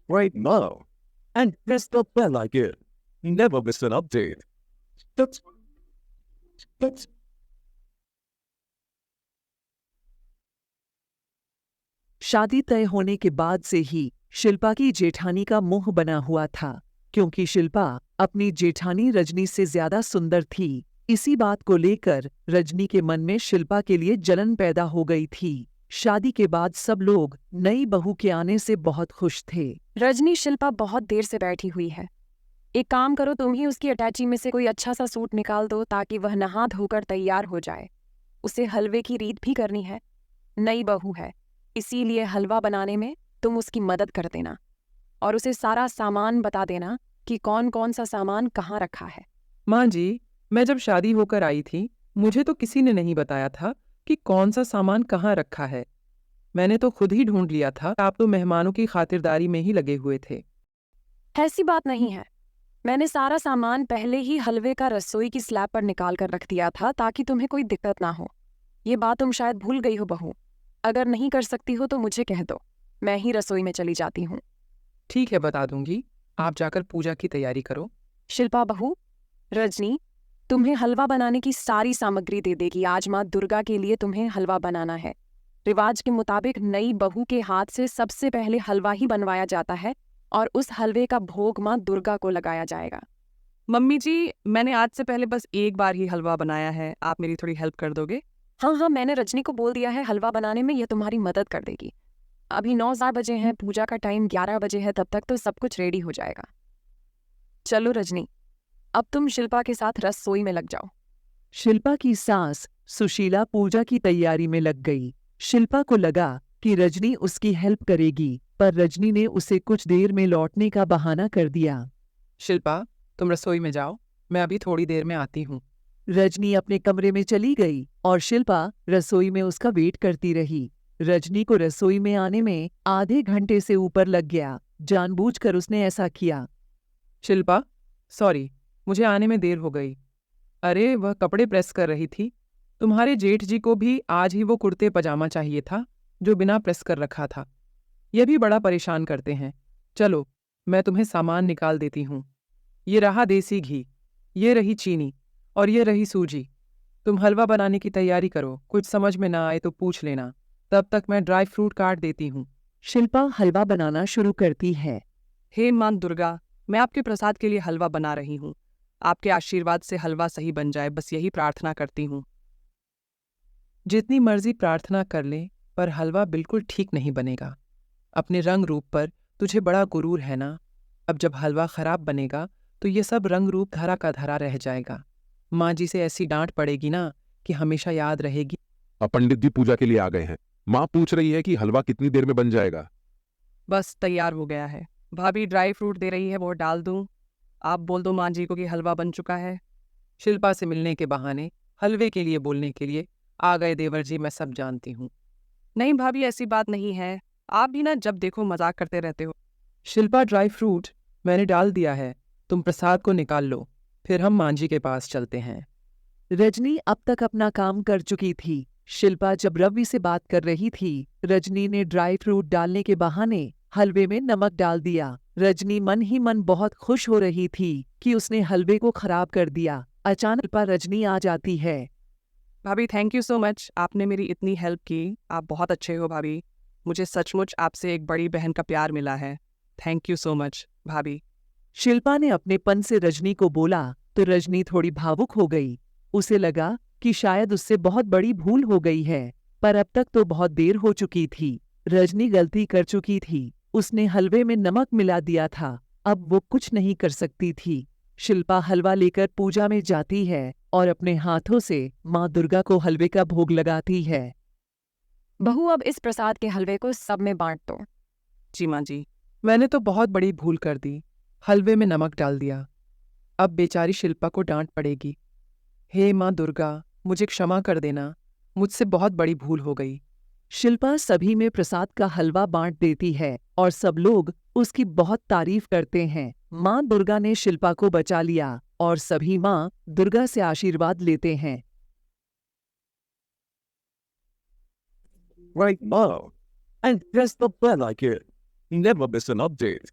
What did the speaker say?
right now and press the bell icon. Never miss an update. That's, that's शादी तय होने के बाद से ही शिल्पा की जेठानी का मुंह बना हुआ था, क्योंकि शिल्पा अपनी जेठानी रजनी से ज्यादा सुंदर थी। इसी बात को लेकर रजनी के मन में शिल्पा के लिए जलन पैदा हो गई थी। शादी के बाद सब लोग नई बहू के आने से बहुत खुश थे। रजनी, शिल्पा बहुत देर से बैठी हुई है। एक काम करो, तुम ही उसकी अटैची में से कोई अच्छा सा सूट निकाल दो ताकि वह नहा धोकर तैयार हो जाए। उसे हलवे की रीत भी करनी है। नई बहू है, इसीलिए हलवा बनाने में तुम उसकी मदद कर देना और उसे सारा सामान बता देना कि कौन कौन सा सामान कहाँ रखा है। माँ जी, मैं जब शादी होकर आई थी मुझे तो किसी ने नहीं बताया था कि कौन सा सामान कहाँ रखा है। मैंने तो खुद ही ढूंढ लिया था। आप तो मेहमानों की खातिरदारी में ही लगे हुए थे। ऐसी बात नहीं है। मैंने सारा सामान पहले ही हलवे का रसोई की स्लैब पर निकाल कर रख दिया था ताकि तुम्हें कोई दिक्कत ना हो। ये बात तुम शायद भूल गई हो बहू। अगर नहीं कर सकती हो तो मुझे कह दो, मैं ही रसोई में चली जाती हूँ। ठीक है, बता दूंगी। आप जाकर पूजा की तैयारी करो। शिल्पा बहू, रजनी तुम्हें हलवा बनाने की सारी सामग्री दे देगी। आज माँ दुर्गा के लिए तुम्हें हलवा बनाना है। रिवाज के मुताबिक नई बहू के हाथ से सबसे पहले हलवा ही बनवाया जाता है और उस हलवे का भोग माँ दुर्गा को लगाया जाएगा। मम्मी जी, मैंने आज से पहले बस एक बार ही हलवा बनाया है। आप मेरी थोड़ी हेल्प कर दोगे? हाँ हाँ, मैंने रजनी को बोल दिया है हलवा बनाने में, यह तुम्हारी मदद कर देगी। अभी 9 बजे हैं, पूजा का टाइम 11 बजे है, तब तक तो सब कुछ रेडी हो जाएगा। चलो रजनी, अब तुम शिल्पा के साथ रसोई में लग जाओ। शिल्पा की सास सुशीला पूजा की तैयारी में लग गई। शिल्पा को लगा कि रजनी उसकी हेल्प करेगी, पर रजनी ने उसे कुछ देर में लौटने का बहाना कर दिया। शिल्पा, तुम रसोई में जाओ, मैं अभी थोड़ी देर में आती हूँ। रजनी अपने कमरे में चली गई और शिल्पा रसोई में उसका वेट करती रही। रजनी को रसोई में आने में आधे घंटे से ऊपर लग गया। जानबूझकर उसने ऐसा किया। शिल्पा, सॉरी, मुझे आने में देर हो गई। अरे, वह कपड़े प्रेस कर रही थी। तुम्हारे जेठ जी को भी आज ही वो कुर्ते पजामा चाहिए था जो बिना प्रेस कर रखा था। यह भी बड़ा परेशान करते हैं। चलो, मैं तुम्हें सामान निकाल देती हूँ। ये रहा देसी घी, ये रही चीनी और ये रही सूजी। तुम हलवा बनाने की तैयारी करो। कुछ समझ में ना आए तो पूछ लेना। तब तक मैं ड्राई फ्रूट काट देती हूँ। शिल्पा हलवा बनाना शुरू करती है। हे मां दुर्गा, मैं आपके प्रसाद के लिए हलवा बना रही हूँ। आपके आशीर्वाद से हलवा सही बन जाए, बस यही प्रार्थना करती हूँ। जितनी मर्जी प्रार्थना कर ले, पर हलवा बिल्कुल ठीक नहीं बनेगा। अपने रंग रूप पर तुझे बड़ा गुरूर है ना। अब जब हलवा खराब बनेगा तो ये सब रंग रूप धरा का धरा रह जाएगा। माँ जी से ऐसी डांट पड़ेगी ना कि हमेशा याद रहेगी। अब पंडित जी पूजा के लिए आ गए हैं। माँ पूछ रही है कि हलवा कितनी देर में बन जाएगा। बस तैयार हो गया है। भाभी ड्राई फ्रूट दे रही है, वो डाल दूं? आप बोल दो माँ जी को कि हलवा बन चुका है। शिल्पा से मिलने के बहाने हलवे के लिए बोलने के लिए आ गए देवर जी, मैं सब जानती हूँ। नहीं भाभी, ऐसी बात नहीं है। आप भी ना जब देखो मजाक करते रहते हो। शिल्पा, ड्राई फ्रूट मैंने डाल दिया है, तुम प्रसाद को निकाल लो, फिर हम माँ जी के पास चलते हैं। रजनी अब तक अपना काम कर चुकी थी। शिल्पा जब रवि से बात कर रही थी, रजनी ने ड्राई फ्रूट डालने के बहाने हलवे में नमक डाल दिया। रजनी मन ही मन बहुत खुश हो रही थी कि उसने हलवे को खराब कर दिया। अचानक शिल्पा रजनी आ जाती है। भाभी, थैंक यू सो मच, आपने मेरी इतनी हेल्प की। आप बहुत अच्छे हो भाभी। मुझे सचमुच आपसे एक बड़ी बहन का प्यार मिला है। थैंक यू सो मच भाभी। शिल्पा ने अपनेपन से रजनी को बोला तो रजनी थोड़ी भावुक हो गई। उसे लगा कि शायद उससे बहुत बड़ी भूल हो गई है, पर अब तक तो बहुत देर हो चुकी थी। रजनी गलती कर चुकी थी। उसने हलवे में नमक मिला दिया था। अब वो कुछ नहीं कर सकती थी। शिल्पा हलवा लेकर पूजा में जाती है और अपने हाथों से माँ दुर्गा को हलवे का भोग लगाती है। बहू, अब इस प्रसाद के हलवे को सब में बांट दो। जी माँ जी, मैंने तो बहुत बड़ी भूल कर दी। हलवे में नमक डाल दिया। अब बेचारी शिल्पा को डांट पड़ेगी। हे माँ दुर्गा, मुझे क्षमा कर देना, मुझसे बहुत बड़ी भूल हो गई। शिल्पा सभी में प्रसाद का हलवा बांट देती है और सब लोग उसकी बहुत तारीफ करते हैं। माँ दुर्गा ने शिल्पा को बचा लिया और सभी माँ दुर्गा से आशीर्वाद लेते हैं। Right now and press the bell icon. never miss an update.